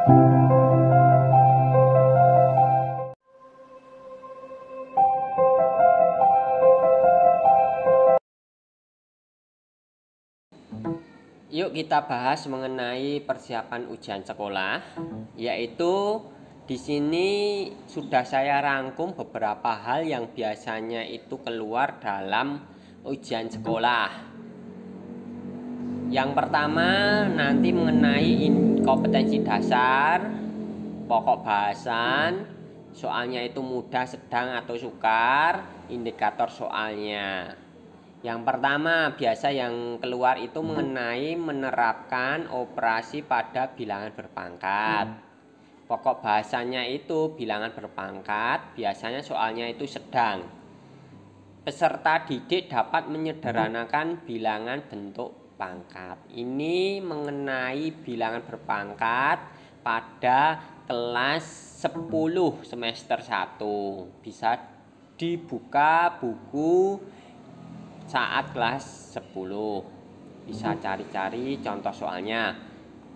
Yuk kita bahas mengenai persiapan ujian sekolah, yaitu di sini sudah saya rangkum beberapa hal yang biasanya itu keluar dalam ujian sekolah. Yang pertama nanti mengenai kompetensi dasar, pokok bahasan, soalnya itu mudah, sedang atau sukar, indikator soalnya. Yang pertama biasa yang keluar itu mengenai menerapkan operasi pada bilangan berpangkat. Pokok bahasanya itu bilangan berpangkat, biasanya soalnya itu sedang. Peserta didik dapat menyederhanakan bilangan bentuk pangkat. Ini mengenai bilangan berpangkat pada kelas 10 semester 1. Bisa dibuka buku saat kelas 10, bisa cari-cari contoh soalnya.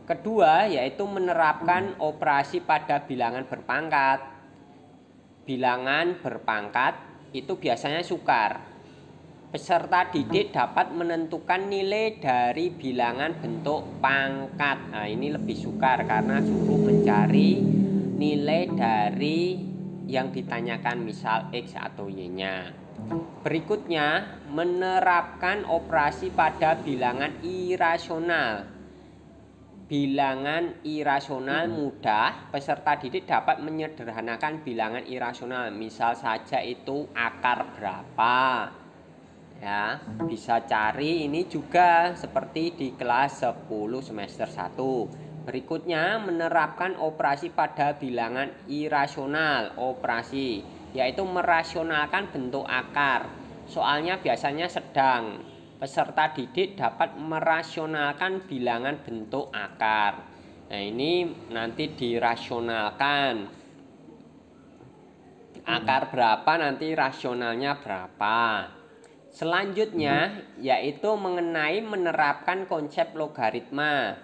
Kedua yaitu menerapkan operasi pada bilangan berpangkat. Bilangan berpangkat itu biasanya sukar. Peserta didik dapat menentukan nilai dari bilangan bentuk pangkat. Nah, ini lebih sukar karena suruh mencari nilai dari yang ditanyakan, misal X atau Y-nya. Berikutnya, menerapkan operasi pada bilangan irasional. Bilangan irasional mudah, peserta didik dapat menyederhanakan bilangan irasional. Misal saja itu akar berapa. Ya, bisa cari ini juga seperti di kelas 10 semester 1. Berikutnya, menerapkan operasi pada bilangan irasional. Operasi yaitu merasionalkan bentuk akar. Soalnya biasanya sedang. Peserta didik dapat merasionalkan bilangan bentuk akar. Nah, ini nanti dirasionalkan. Akar berapa nanti rasionalnya berapa. Selanjutnya yaitu mengenai menerapkan konsep logaritma.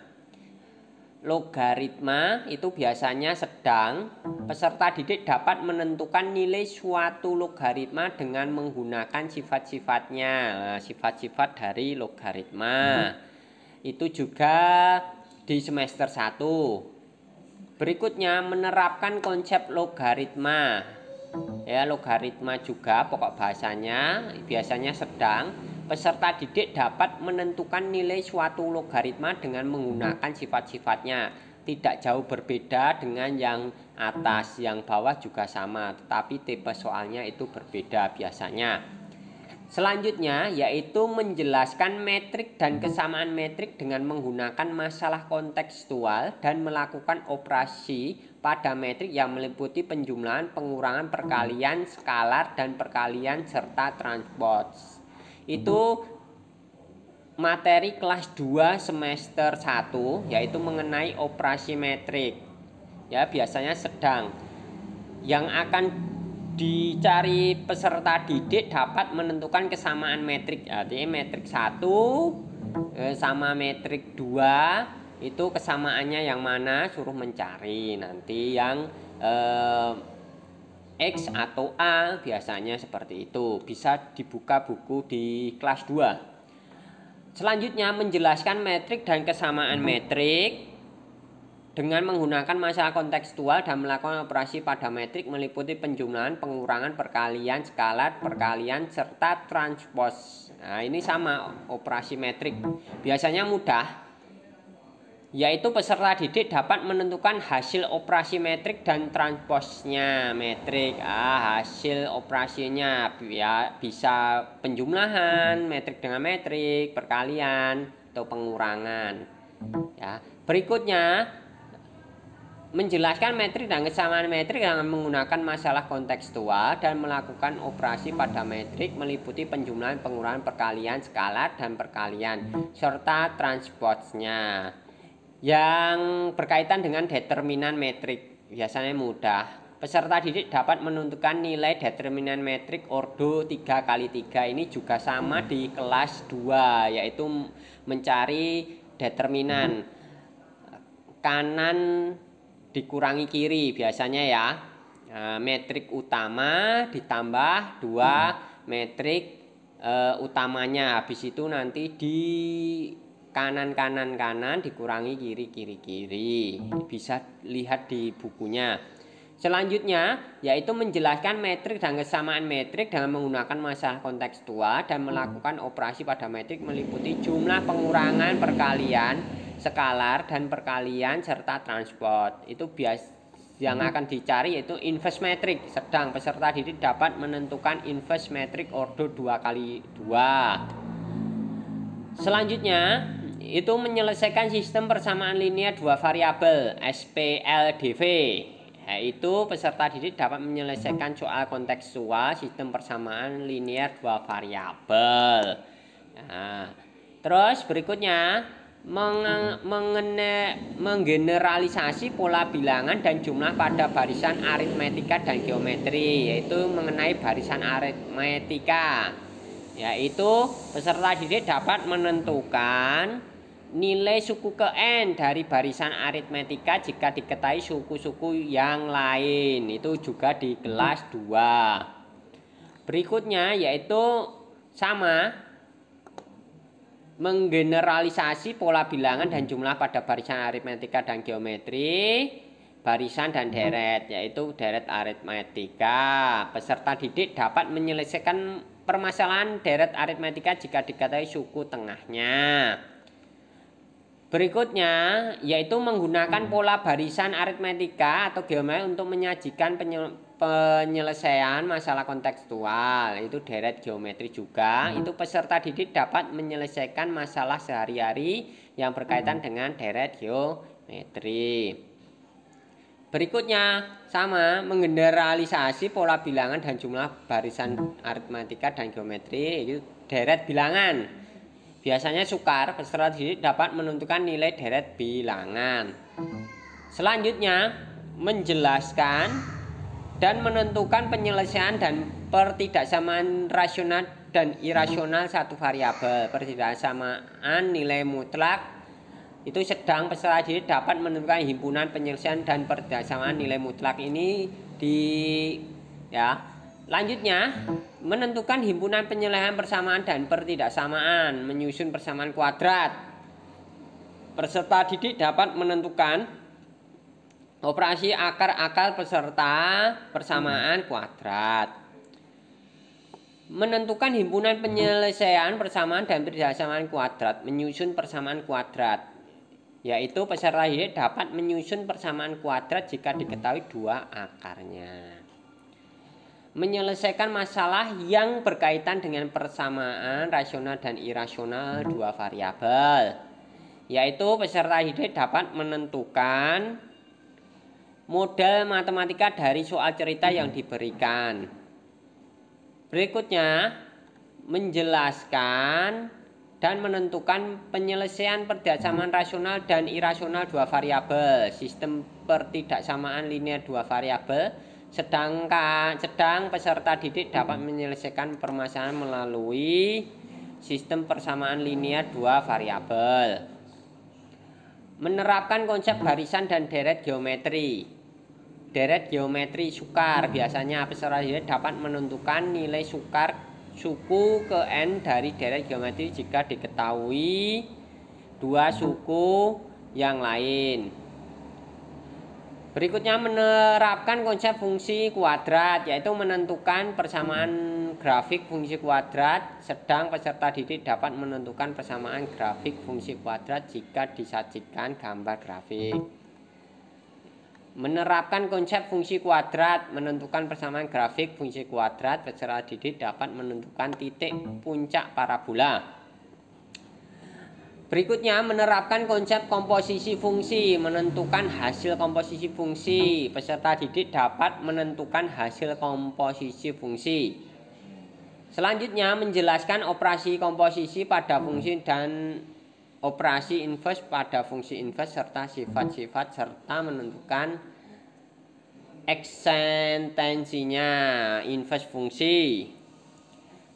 Logaritma itu biasanya sedang. Peserta didik dapat menentukan nilai suatu logaritma dengan menggunakan sifat-sifatnya. Nah, sifat-sifat dari logaritma itu juga di semester 1. Berikutnya menerapkan konsep logaritma. Ya, logaritma juga pokok bahasanya biasanya sedang. Peserta didik dapat menentukan nilai suatu logaritma dengan menggunakan sifat-sifatnya. Tidak jauh berbeda dengan yang atas, yang bawah juga sama, tetapi tipe soalnya itu berbeda biasanya. Selanjutnya yaitu menjelaskan metrik dan kesamaan metrik dengan menggunakan masalah kontekstual dan melakukan operasi pada metrik yang meliputi penjumlahan, pengurangan, perkalian, skalar, dan perkalian serta transpose. Itu materi kelas 2 semester 1 yaitu mengenai operasi metrik. Ya, biasanya sedang. Yang akan dicari peserta didik dapat menentukan kesamaan metrik. Artinya metrik 1 sama metrik 2 itu kesamaannya yang mana, suruh mencari. Nanti yang X atau A biasanya seperti itu. Bisa dibuka buku di kelas 2. Selanjutnya menjelaskan metrik dan kesamaan metrik dengan menggunakan masalah kontekstual dan melakukan operasi pada metrik meliputi penjumlahan, pengurangan, perkalian, skalar, perkalian, serta transpose. Nah, ini sama operasi metrik. Biasanya mudah. Yaitu peserta didik dapat menentukan hasil operasi metrik dan transposnya metrik. Hasil operasinya ya bisa penjumlahan, metrik dengan metrik, perkalian atau pengurangan. Ya. Berikutnya menjelaskan metrik dan kesamaan metrik dengan menggunakan masalah kontekstual dan melakukan operasi pada metrik meliputi penjumlahan, pengurangan, perkalian, skalar, dan perkalian serta transposnya. Yang berkaitan dengan determinan metrik biasanya mudah. Peserta didik dapat menentukan nilai determinan metrik ordo 3x3. Ini juga sama di kelas 2, yaitu mencari determinan kanan dikurangi kiri biasanya ya. Nah, metrik utama ditambah 2 metrik utamanya. Habis itu nanti di kanan dikurangi kiri. Bisa lihat di bukunya. Selanjutnya yaitu menjelaskan metrik dan kesamaan metrik dengan menggunakan masalah kontekstual dan melakukan operasi pada metrik meliputi jumlah, pengurangan, perkalian, skalar dan perkalian serta transport. Itu yang akan dicari yaitu inverse metrik. Sedang peserta didik dapat menentukan inverse metrik ordo 2x2. Selanjutnya itu menyelesaikan sistem persamaan linear 2 variabel SPLDV. Yaitu peserta didik dapat menyelesaikan soal kontekstual sistem persamaan linear 2 variabel. Nah, terus berikutnya menggeneralisasi pola bilangan dan jumlah pada barisan aritmetika dan geometri, yaitu mengenai barisan aritmetika. Yaitu peserta didik dapat menentukan nilai suku ke N dari barisan aritmetika jika diketahui suku-suku yang lain. Itu juga di kelas 2. Berikutnya yaitu sama menggeneralisasi pola bilangan dan jumlah pada barisan aritmetika dan geometri, barisan dan deret, yaitu deret aritmetika. Peserta didik dapat menyelesaikan permasalahan deret aritmetika jika diketahui suku tengahnya. Berikutnya yaitu menggunakan pola barisan aritmetika atau geometri untuk menyajikan penyelesaian masalah kontekstual. Itu deret geometri juga. Itu peserta didik dapat menyelesaikan masalah sehari-hari yang berkaitan dengan deret geometri. Berikutnya sama menggeneralisasi pola bilangan dan jumlah barisan aritmetika dan geometri. Itu deret bilangan. Biasanya sukar, peserta didik dapat menentukan nilai deret bilangan. Selanjutnya, menjelaskan dan menentukan penyelesaian dan pertidaksamaan rasional dan irasional satu variabel. Pertidaksamaan nilai mutlak itu sedang peserta didik dapat menentukan himpunan penyelesaian dan pertidaksamaan nilai mutlak ini Lanjutnya, menentukan himpunan penyelesaian persamaan dan pertidaksamaan, menyusun persamaan kuadrat. Peserta didik dapat menentukan operasi akar-akar peserta persamaan kuadrat. Menentukan himpunan penyelesaian persamaan dan pertidaksamaan kuadrat, menyusun persamaan kuadrat. Yaitu peserta didik dapat menyusun persamaan kuadrat jika diketahui 2 akarnya. Menyelesaikan masalah yang berkaitan dengan persamaan rasional dan irasional 2 variabel. Yaitu peserta didik dapat menentukan model matematika dari soal cerita yang diberikan. Berikutnya, menjelaskan dan menentukan penyelesaian pertidaksamaan rasional dan irasional 2 variabel, sistem pertidaksamaan linear 2 variabel. Sedang peserta didik dapat menyelesaikan permasalahan melalui sistem persamaan linear 2 variabel. Menerapkan konsep barisan dan deret geometri. Deret geometri sukar. Biasanya peserta didik dapat menentukan nilai sukar suku ke N dari deret geometri jika diketahui 2 suku yang lain. Berikutnya menerapkan konsep fungsi kuadrat, yaitu menentukan persamaan grafik fungsi kuadrat. Sedang peserta didik dapat menentukan persamaan grafik fungsi kuadrat jika disajikan gambar grafik. Menerapkan konsep fungsi kuadrat, menentukan persamaan grafik fungsi kuadrat. Peserta didik dapat menentukan titik puncak parabola. Berikutnya menerapkan konsep komposisi fungsi, menentukan hasil komposisi fungsi. Peserta didik dapat menentukan hasil komposisi fungsi. Selanjutnya menjelaskan operasi komposisi pada fungsi dan operasi inverse pada fungsi inverse serta sifat-sifat serta menentukan ekstensinya inverse fungsi.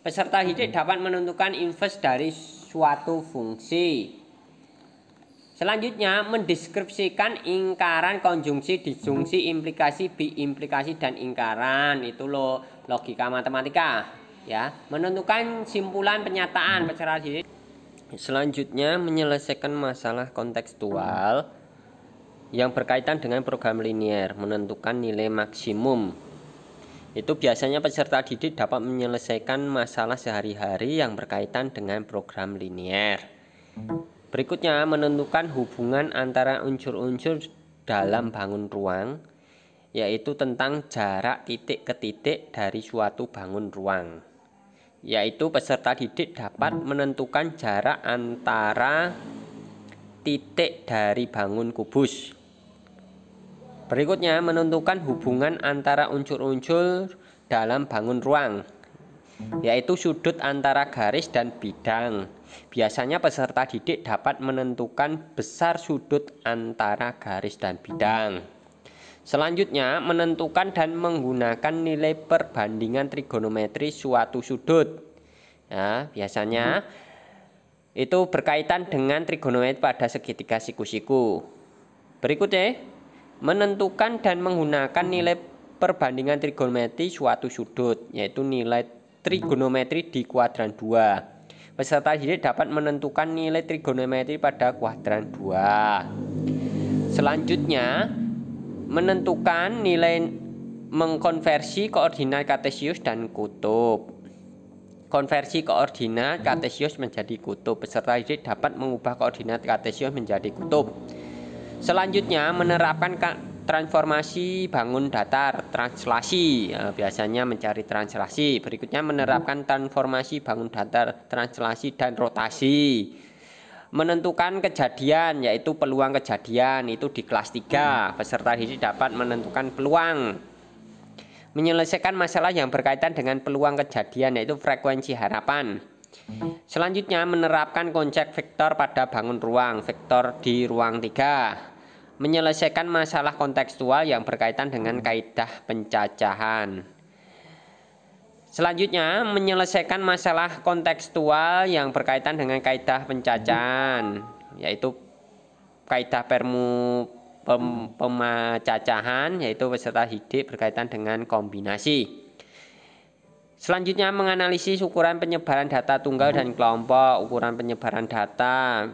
Peserta didik dapat menentukan inverse dari suatu fungsi. Selanjutnya mendeskripsikan ingkaran, konjungsi, disjungsi, implikasi, biimplikasi dan ingkaran. Itu loh logika matematika ya. Menentukan simpulan penyataan peserta didik. Selanjutnya menyelesaikan masalah kontekstual yang berkaitan dengan program linier, menentukan nilai maksimum. Itu biasanya peserta didik dapat menyelesaikan masalah sehari-hari yang berkaitan dengan program linier. Berikutnya menentukan hubungan antara unsur-unsur dalam bangun ruang, yaitu tentang jarak titik ke titik dari suatu bangun ruang. Yaitu peserta didik dapat menentukan jarak antara titik dari bangun kubus. Berikutnya menentukan hubungan antara unsur-unsur dalam bangun ruang, yaitu sudut antara garis dan bidang. Biasanya peserta didik dapat menentukan besar sudut antara garis dan bidang. Selanjutnya menentukan dan menggunakan nilai perbandingan trigonometri suatu sudut. Ya, biasanya itu berkaitan dengan trigonometri pada segitiga siku-siku. Berikutnya menentukan dan menggunakan nilai perbandingan trigonometri suatu sudut, yaitu nilai trigonometri di kuadran 2. Peserta didik dapat menentukan nilai trigonometri pada kuadran 2. Selanjutnya menentukan nilai mengkonversi koordinat kartesius dan kutub. Konversi koordinat kartesius menjadi kutub. Peserta didik dapat mengubah koordinat kartesius menjadi kutub. Selanjutnya menerapkan transformasi bangun datar, translasi. Biasanya mencari translasi. Berikutnya menerapkan transformasi bangun datar, translasi dan rotasi. Menentukan kejadian, yaitu peluang kejadian. Itu di kelas 3. Peserta didik dapat menentukan peluang. Menyelesaikan masalah yang berkaitan dengan peluang kejadian, yaitu frekuensi harapan. Selanjutnya menerapkan konsep vektor pada bangun ruang, vektor di ruang 3. Menyelesaikan masalah kontekstual yang berkaitan dengan kaidah pencacahan. Selanjutnya menyelesaikan masalah kontekstual yang berkaitan dengan kaidah pencacahan, yaitu kaidah pemacacahan, yaitu peserta didik berkaitan dengan kombinasi. Selanjutnya menganalisis ukuran penyebaran data tunggal dan kelompok. Ukuran penyebaran data,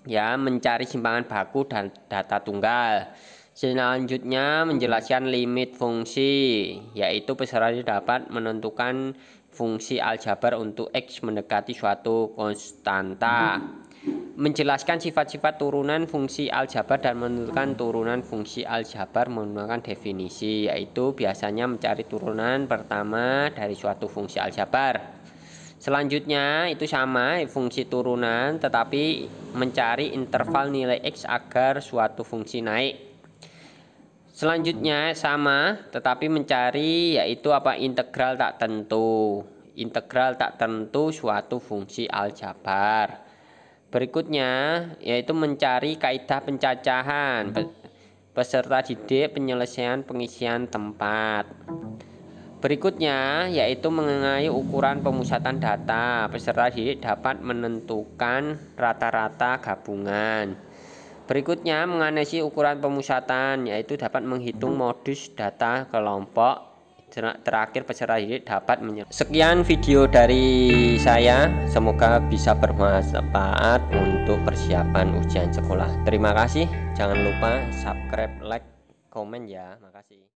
ya, mencari simpangan baku dan data tunggal. Selanjutnya menjelaskan limit fungsi, yaitu peserta dapat menentukan fungsi aljabar untuk X mendekati suatu konstanta. Menjelaskan sifat-sifat turunan fungsi aljabar dan menentukan turunan fungsi aljabar menggunakan definisi, yaitu biasanya mencari turunan pertama dari suatu fungsi aljabar. Selanjutnya itu sama fungsi turunan, tetapi mencari interval nilai X agar suatu fungsi naik. Selanjutnya sama tetapi mencari, yaitu integral tak tentu. Integral tak tentu suatu fungsi aljabar. Berikutnya yaitu mencari kaidah pencacahan. Peserta didik penyelesaian pengisian tempat. Berikutnya yaitu mengenai ukuran pemusatan data. Peserta didik dapat menentukan rata-rata gabungan. Berikutnya menganalisis ukuran pemusatan, yaitu dapat menghitung modus data kelompok. Terakhir peserta didik dapat Sekian video dari saya, semoga bisa bermanfaat untuk persiapan ujian sekolah. Terima kasih, jangan lupa subscribe, like, komen ya. Makasih.